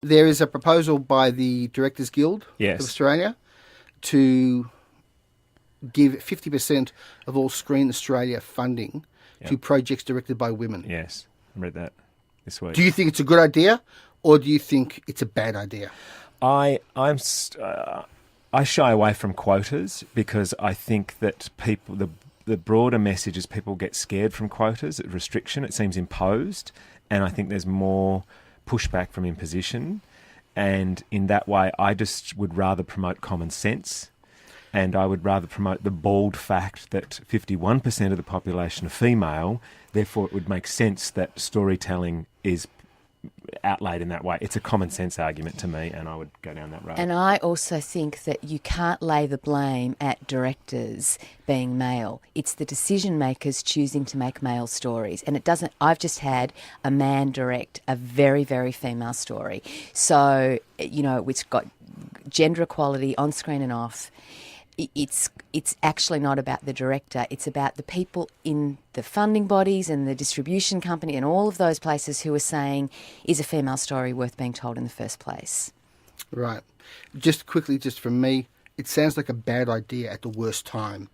There is a proposal by the Directors Guild of Yes. Australia to give 50% of all Screen Australia funding to projects directed by women. Yes. I read that this week. Do you think it's a good idea, or do you think it's a bad idea? I shy away from quotas because I think that the broader message is people get scared from quotas, restriction. It seems imposed, and I think there's more pushback from imposition. And in that way, I just would rather promote common sense, and I would rather promote the bald fact that 51% of the population are female. Therefore, it would make sense that storytelling is outlaid in that way. It's a common sense argument to me, and I would go down that road. And I also think that you can't lay the blame at directors being male. It's the decision makers choosing to make male stories. And it doesn't, I've just had a man direct a very, very female story. So, you know, which got gender equality on screen and off. It's actually not about the director. It's about the people in the funding bodies and the distribution company and all of those places who are saying, is a female story worth being told in the first place? Right. Just quickly, just from me, it sounds like a bad idea at the worst time.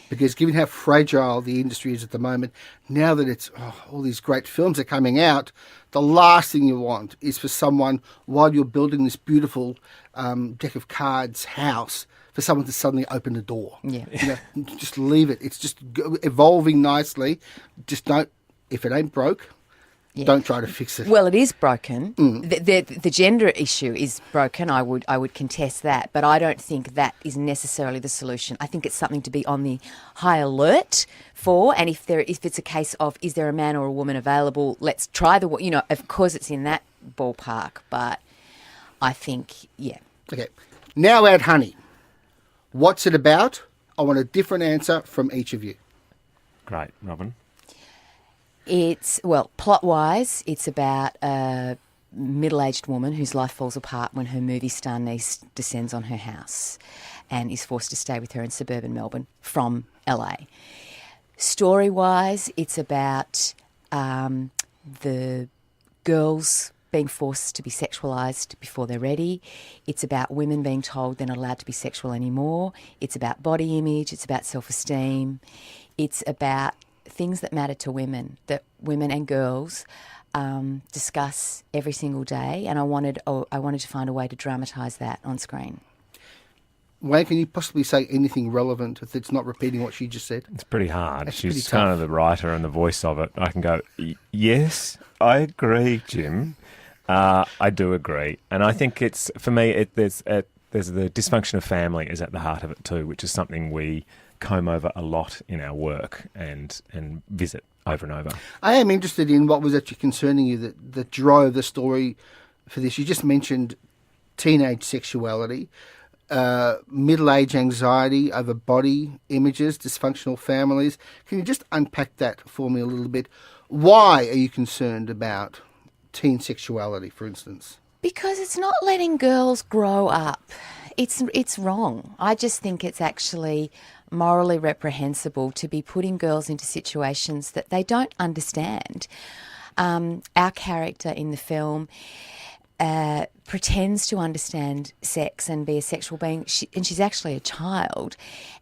Because given how fragile the industry is at the moment, now that it's all these great films are coming out, the last thing you want is for someone, while you're building this beautiful deck of cards house, for someone to suddenly open the door. Yeah. You know, just leave it. It's just evolving nicely. Just don't, if it ain't broke, don't try to fix it. Well, it is broken. The gender issue is broken. I would contest that, but I don't think that is necessarily the solution. I think it's something to be on the high alert for. And if it's a case of is there a man or a woman available, let's try of course it's in that ballpark. But I think Okay. Now add honey. What's it about? I want a different answer from each of you. Great, Robyn. Plot-wise, it's about a middle-aged woman whose life falls apart when her movie star niece descends on her house and is forced to stay with her in suburban Melbourne from LA. Story-wise, it's about the girls being forced to be sexualised before they're ready. It's about women being told they're not allowed to be sexual anymore. It's about body image. It's about self-esteem. It's about things that matter to women, that women and girls discuss every single day. And I wanted to find a way to dramatise that on screen. Wayne, can you possibly say anything relevant that's not repeating what she just said? It's pretty hard. That's She's pretty kind tough. of the writer and the voice of it. I can go, yes, I agree, Jim. I do agree. And I think it's, for me, there's the dysfunction of family is at the heart of it too, which is something we comb over a lot in our work and visit over and over. I am interested in what was actually concerning you that drove the story for this. You just mentioned teenage sexuality, middle-age anxiety over body images, dysfunctional families. Can you just unpack that for me a little bit? Why are you concerned about teen sexuality, for instance? Because it's not letting girls grow up. It's wrong. I just think it's actually morally reprehensible to be putting girls into situations that they don't understand. Our character in the film pretends to understand sex and be a sexual being, and she's actually a child.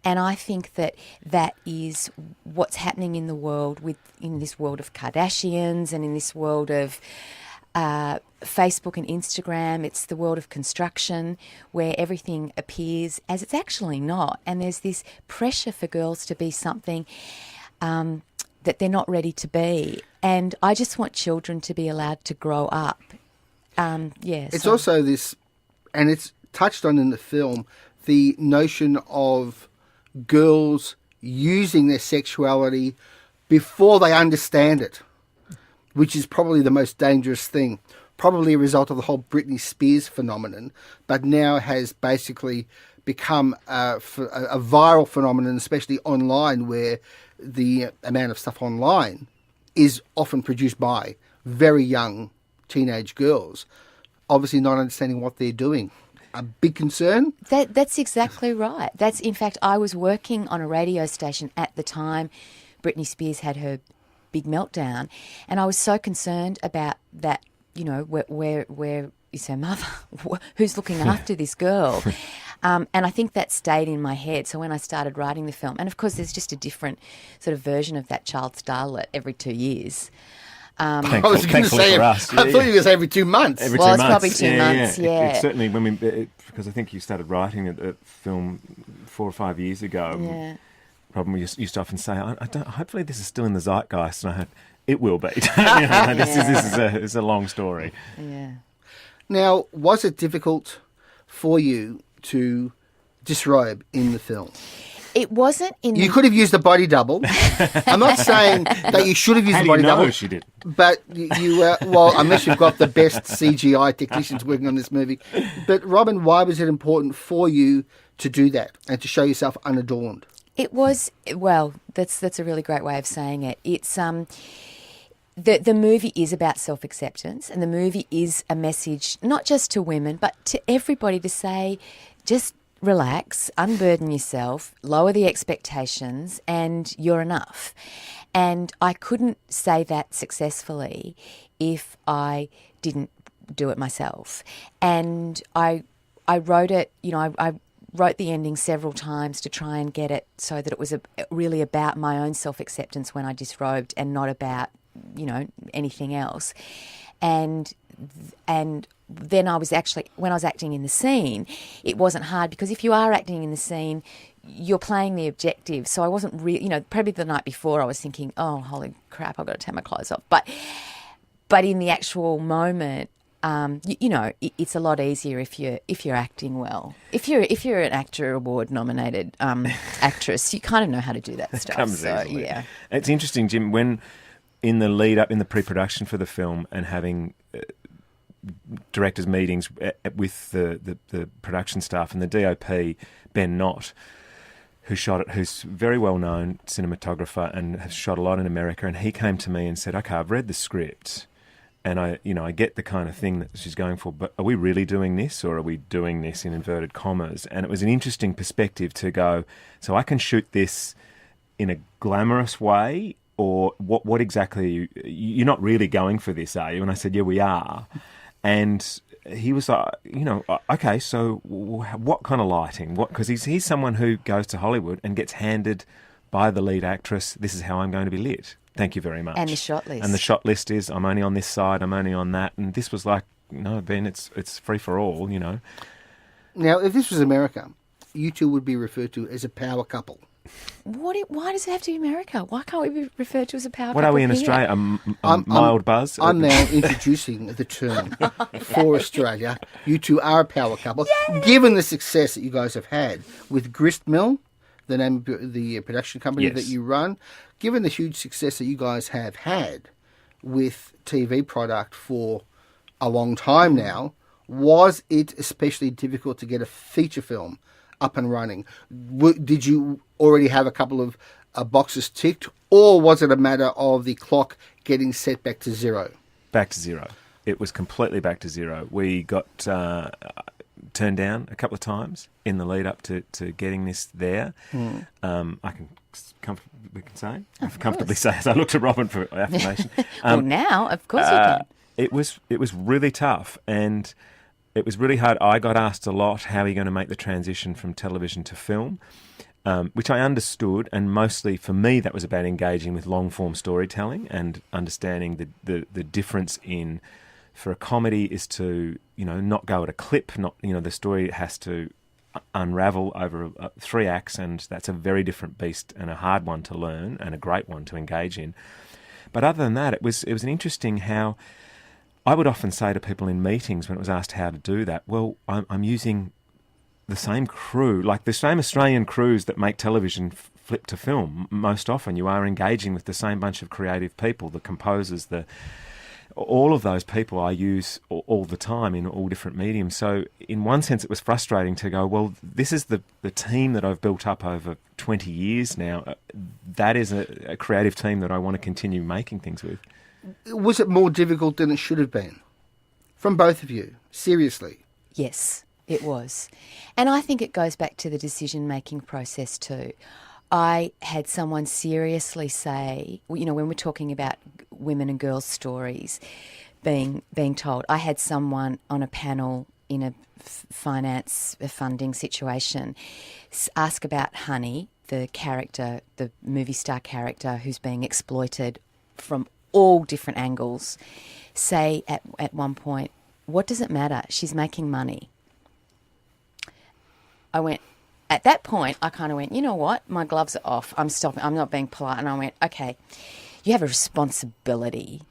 And I think that is what's happening in the world, in this world of Kardashians and in this world of Facebook and Instagram. It's the world of construction where everything appears as it's actually not. And there's this pressure for girls to be something that they're not ready to be. And I just want children to be allowed to grow up. It's also this, and it's touched on in the film, the notion of girls using their sexuality before they understand it, which is probably the most dangerous thing. Probably a result of the whole Britney Spears phenomenon, but now has basically become a viral phenomenon, especially online, where the amount of stuff online is often produced by very young teenage girls, obviously not understanding what they're doing. A big concern? That's exactly right. In fact, I was working on a radio station at the time Britney Spears had her big meltdown, and I was so concerned about that, where is her mother? Who's looking after this girl? And I think that stayed in my head. So when I started writing the film, and of course there's just a different sort of version of that child starlet every 2 years. I was going to say, for us. I thought you were going to say every 2 months. Every Well, 2 it's months. probably 2 months, yeah. It certainly, because I think you started writing the film 4 or 5 years ago. Yeah. Problem we used to often say, I don't. Hopefully, this is still in the zeitgeist, and I had it will be. This is a long story. Yeah. Now, was it difficult for you to disrobe in the film? It wasn't in. You could have used a body double. I'm not saying that you should have used How a do you body know double. she did? But you well, unless you've got the best CGI technicians working on this movie. But Robyn, why was it important for you to do that and to show yourself unadorned? It was, well, that's a really great way of saying it. It's the movie is about self-acceptance, and the movie is a message not just to women but to everybody to say, just relax, unburden yourself, lower the expectations, and you're enough. And I couldn't say that successfully if I didn't do it myself. And I wrote it, I wrote the ending several times to try and get it so that it was really about my own self-acceptance when I disrobed, and not about, anything else. And then I was actually, when I was acting in the scene, it wasn't hard, because if you are acting in the scene, you're playing the objective. So I wasn't really, probably the night before I was thinking, oh, holy crap, I've got to take my clothes off. But in the actual moment, it's a lot easier if you're acting well. If you're an actor award nominated actress, you kind of know how to do that stuff. Comes so easily. yeah, It's interesting, Jim, when in the lead up, in the pre-production for the film, and having directors' meetings with the production staff and the DOP, Ben Knott, who shot it, who's very well known cinematographer and has shot a lot in America, and he came to me and said, "Okay, I've read the script, and I get the kind of thing that she's going for, but are we really doing this, or are we doing this in inverted commas?" And it was an interesting perspective to go, so I can shoot this in a glamorous way, or what exactly you're not really going for this, are you? And I said, yeah, we are. And he was like, okay, so what kind of lighting? Because he's someone who goes to Hollywood and gets handed by the lead actress, this is how I'm going to be lit. Thank you very much. and the shot list. And the shot list is, I'm only on this side, I'm only on that. And this was like, no, Ben, it's free for all, Now, if this was America, you two would be referred to as a power couple. Why does it have to be America? Why can't we be referred to as a power What couple are we in here? Australia? A mild buzz? I'm now introducing the term for Australia. You two are a power couple. Yay! Given the success that you guys have had with Gristmill, the name of the production company Yes. that you run, given the huge success that you guys have had with TV product for a long time now, was it especially difficult to get a feature film up and running? Did you already have a couple of boxes ticked, or was it a matter of the clock getting set back to zero? Back to zero. It was completely back to zero. We got turned down a couple of times in the lead up to getting this there. I can comfortably say, as I looked at Robyn for affirmation. Well, now, of course you can. It was really tough, and it was really hard. I got asked a lot, how are you going to make the transition from television to film? Which I understood, and mostly for me that was about engaging with long-form storytelling and understanding the difference in, for a comedy, is to not go at a clip, not the story has to unravel over 3 acts, and that's a very different beast and a hard one to learn and a great one to engage in. But other than that, it was an interesting how I would often say to people in meetings when it was asked how to do that, well, I'm using the same crew, like the same Australian crews that make television flip to film. Most often you are engaging with the same bunch of creative people, the composers, all of those people I use all the time in all different mediums. So in one sense it was frustrating to go, well, this is the team that I've built up over 20 years now. That is a creative team that I want to continue making things with. Was it more difficult than it should have been? From both of you, seriously. Yes, it was. And I think it goes back to the decision-making process too. I had someone seriously say, when we're talking about women and girls' stories, being told. I had someone on a panel in a finance funding situation ask about Honey, the character, the movie star character who's being exploited from all different angles, say at one point, what does it matter? She's making money. At that point, I kind of went, you know what? My gloves are off. I'm stopping. I'm not being polite. And I went, okay, you have a responsibility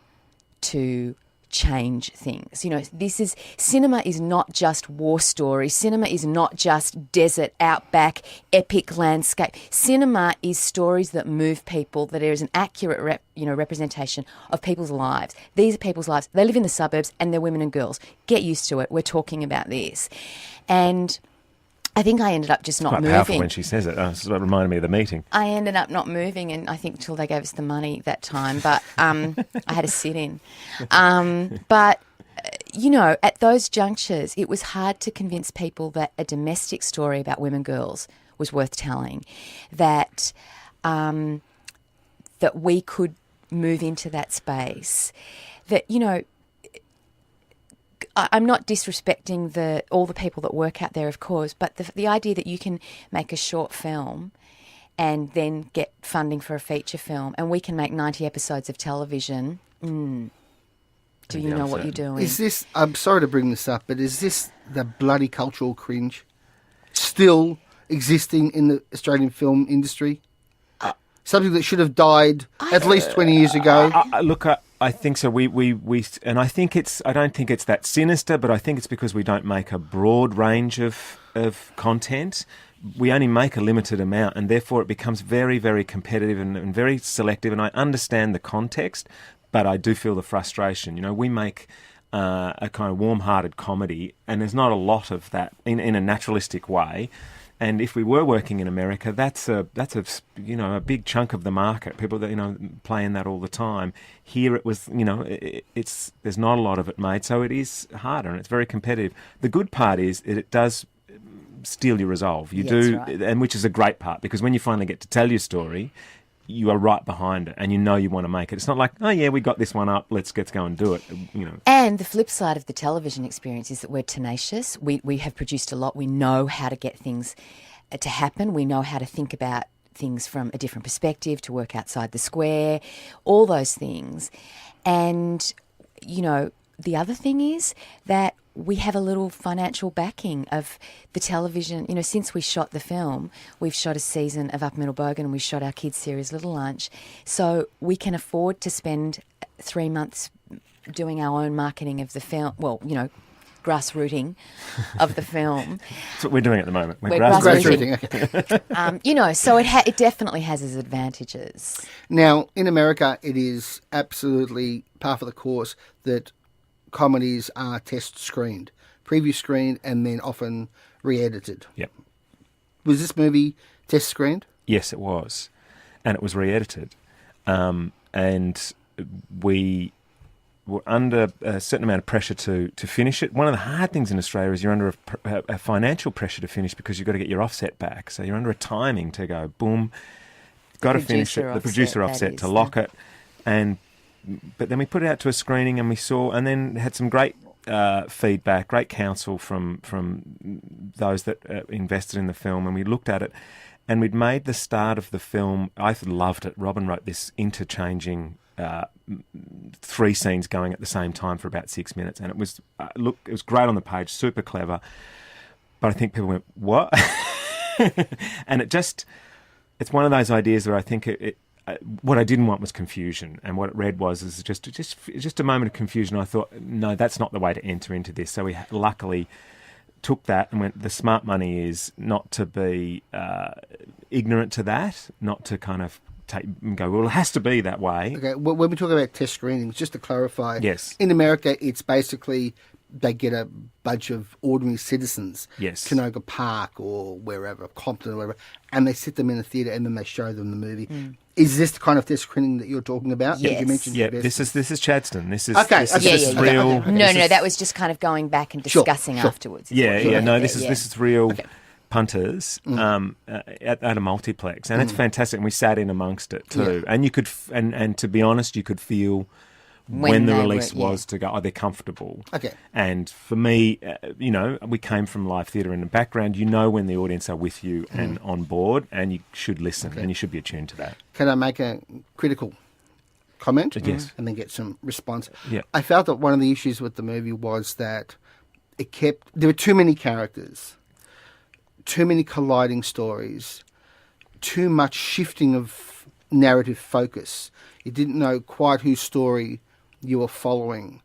to change things. You know, cinema is not just war stories. Cinema is not just desert, outback, epic landscape. Cinema is stories that move people, that there is an accurate representation of people's lives. These are people's lives. They live in the suburbs and they're women and girls. Get used to it. We're talking about this. And I think I ended up just not Quite moving. powerful when she says it. This is what reminded me of the meeting. I ended up not moving, and I think till they gave us the money that time. But I had to sit in. But at those junctures, it was hard to convince people that a domestic story about women girls was worth telling, that that we could move into that space, that I'm not disrespecting all the people that work out there, of course, but the idea that you can make a short film and then get funding for a feature film, and we can make 90 episodes of television. Do you know what you're doing? Is this? I'm sorry to bring this up, but is this the bloody cultural cringe still existing in the Australian film industry? Something that should have died at least 20 years ago. I think so. And I think I don't think it's that sinister, but I think it's because we don't make a broad range of content. We only make a limited amount, and therefore it becomes very, very competitive and very selective. And I understand the context, but I do feel the frustration. We make a kind of warm-hearted comedy, and there's not a lot of that in a naturalistic way. And if we were working in America, that's a big chunk of the market. People that play in that all the time. Here it was there's not a lot of it made, so it is harder and it's very competitive. The good part is it does steal your resolve. You do, right. And which is a great part, because when you finally get to tell your story, you are right behind it, and you want to make it. It's not like, oh yeah, we got this one up, let's go and do it. And the flip side of the television experience is that we're tenacious. We have produced a lot. We know how to get things to happen. We know how to think about things from a different perspective, to work outside the square, all those things. And the other thing is that we have a little financial backing of the television. Since we shot the film, we've shot a season of Upper Middle Bogan, and we shot our kids' series Little Lunch. So we can afford to spend 3 months doing our own marketing of the film. Well, grassrooting of the film. That's what we're doing at the moment. We're Grassrooting. So it definitely has its advantages. Now, in America, it is absolutely par for the course that comedies are test screened, preview screened, and then often re-edited. Yep. Was this movie test screened? Yes, it was, and it was re-edited, and we were under a certain amount of pressure to finish it. One of the hard things in Australia is you're under a financial pressure to finish, because you've got to get your offset back. So you're under a timing to go boom, got to finish it. The producer offset to lock it, But then we put it out to a screening, and we saw, and then had some great feedback, great counsel from those that invested in the film, and we looked at it, and we'd made the start of the film. I loved it. Robyn wrote this interchanging 3 scenes going at the same time for about 6 minutes, and it was it was great on the page, super clever. But I think people went, "What?" And it's one of those ideas where I think what I didn't want was confusion, and what it read was just a moment of confusion. I thought, no, that's not the way to enter into this. So we luckily took that and went, the smart money is not to be ignorant to that, not to kind of take and go, well, it has to be that way. Okay, when we talk about test screenings, just to clarify, yes, in America, it's basically they get a bunch of ordinary citizens, yes, Canoga Park or wherever, Compton or wherever, and they sit them in a theatre and then they show them the movie. Is this the kind of test screening that you're talking about? Yes. You mentioned this is Chadston. This is real. Okay. No, that was just kind of going back and discussing afterwards. This is real punters at a multiplex, and it's fantastic. And we sat in amongst it too, and you could, and to be honest, you could feel when the they release were, yeah. was to go, they're comfortable. Okay. And for me, we came from live theatre in the background. You know when the audience are with you and on board, and you should listen and you should be attuned to that. Can I make a critical comment? Yes. And then get some response. Yeah. I felt that one of the issues with the movie was that there were too many characters, too many colliding stories, too much shifting of narrative focus. You didn't know quite whose story you were following.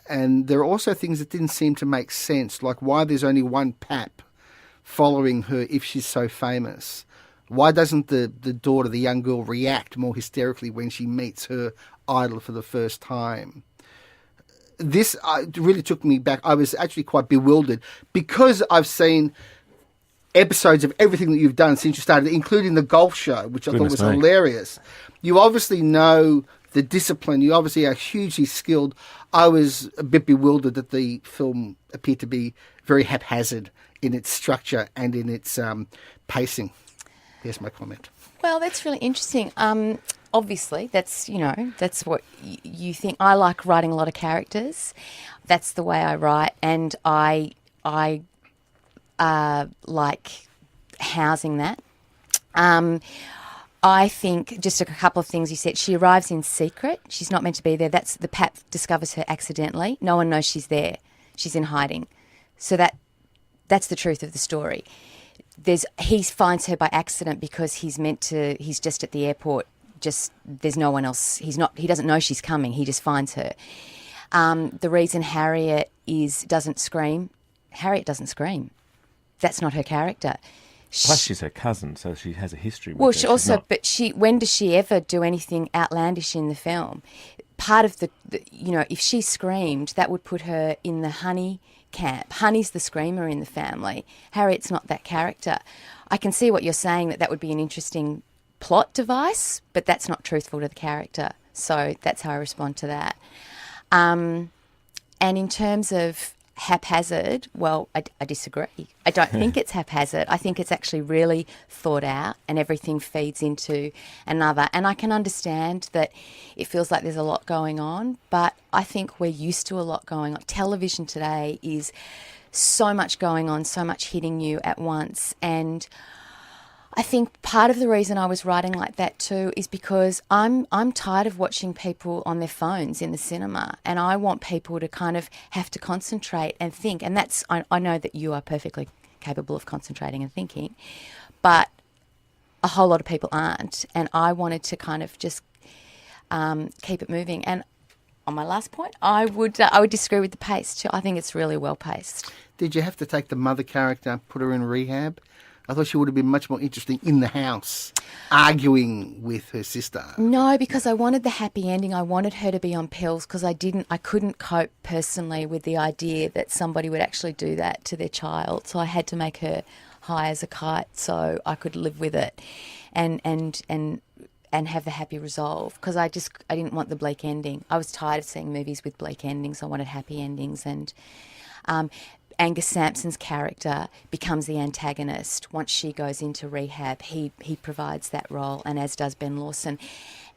And there are also things that didn't seem to make sense, like why there's only one pap following her if she's so famous. Why doesn't the daughter, the young girl, react more hysterically when she meets her idol for the first time? This really took me back. I was actually quite bewildered because I've seen episodes of everything that you've done since you started, including the golf show, which I thought was hilarious. You obviously know the discipline. You obviously are hugely skilled. I was a bit bewildered that the film appeared to be very haphazard in its structure and in its pacing. Here's my comment. Well, that's really interesting. Obviously, that's what you think. I like writing a lot of characters. That's the way I write, and I like housing that. I think just a couple of things you said. She arrives in secret. She's not meant to be there. That's the pap discovers her accidentally. No one knows she's there. She's in hiding. So that's the truth of the story. He finds her by accident because he's just at the airport. There's no one else. He doesn't know she's coming. He just finds her. The reason Harriet doesn't scream. That's not her character. Plus, she's her cousin, so she has a history with her. Well, she also, but when does she ever do anything outlandish in the film? Part of if she screamed, that would put her in the Honey camp. Honey's the screamer in the family. Harriet's not that character. I can see what you're saying, that would be an interesting plot device, but that's not truthful to the character. So that's how I respond to that. And in terms of haphazard, well, I disagree. I don't think it's haphazard. I think it's actually really thought out and everything feeds into another. And I can understand that it feels like there's a lot going on, but I think we're used to a lot going on. Television today is so much going on, so much hitting you at once. And I think part of the reason I was writing like that too is because I'm tired of watching people on their phones in the cinema, and I want people to kind of have to concentrate and think. And I know that you are perfectly capable of concentrating and thinking, but a whole lot of people aren't. And I wanted to kind of just keep it moving. And on my last point, I would disagree with the pace too. I think it's really well paced. Did you have to take the mother character, put her in rehab? I thought she would have been much more interesting in the house, arguing with her sister. No, because I wanted the happy ending. I wanted her to be on pills because I couldn't cope personally with the idea that somebody would actually do that to their child. So I had to make her high as a kite so I could live with it and have the happy resolve, because I didn't want the bleak ending. I was tired of seeing movies with bleak endings. I wanted happy endings. And Angus Sampson's character becomes the antagonist. Once she goes into rehab, he provides that role, and as does Ben Lawson.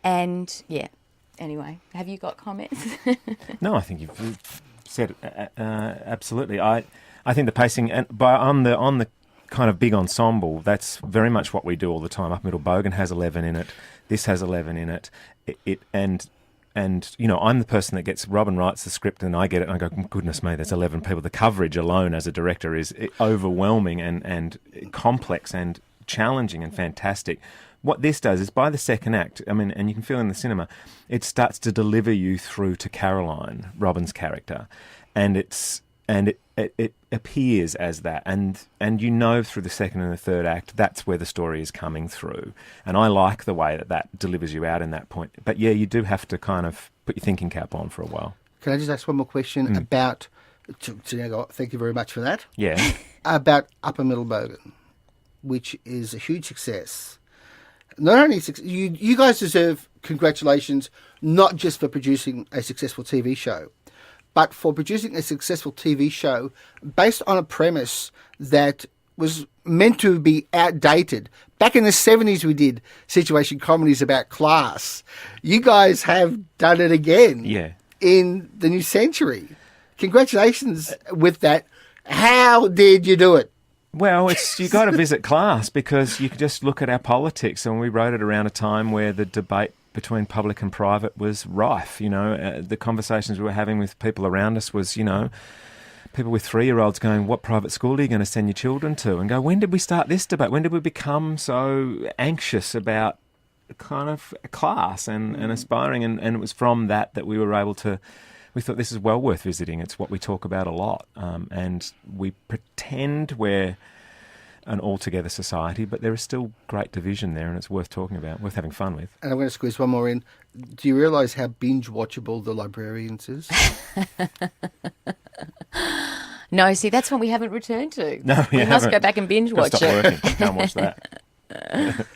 And, yeah, anyway, have you got comments? No, I think you've said it, absolutely. I think the pacing, and on the kind of big ensemble, that's very much what we do all the time. Up Middle Bogan has 11 in it. This has 11 in it. And I'm the person that gets, Robyn writes the script and I get it and I go, goodness me, there's 11 people. The coverage alone as a director is overwhelming and complex and challenging and fantastic. What this does is by the second act, and you can feel in the cinema, it starts to deliver you through to Caroline, Robyn's character. And it appears as that, and through the second and the third act, that's where the story is coming through. And I like the way that delivers you out in that point. But yeah, you do have to kind of put your thinking cap on for a while. Can I just ask one more question about? Thank you very much for that. Yeah. About Upper Middle Bogan, which is a huge success. Not only you guys deserve congratulations, not just for producing a successful TV show, but for producing a successful TV show based on a premise that was meant to be outdated. Back in the 70s, we did situation comedies about class. You guys have done it again in the new century. Congratulations with that. How did you do it? Well, you got to visit class, because you could just look at our politics, and we wrote it around a time where the debate between public and private was rife. The conversations we were having with people around us was, people with 3-year-olds going, what private school are you going to send your children to? And go, when did we start this debate? When did we become so anxious about kind of class and aspiring? And it was from that we were able to, we thought this is well worth visiting. It's what we talk about a lot. And we pretend we're an all-together society, but there is still great division there, and it's worth talking about, worth having fun with. And I'm going to squeeze one more in. Do you realise how binge-watchable The Librarians is? No, see, that's one we haven't returned to. No, we must go back and binge watch Stop it. working. Can't watch that.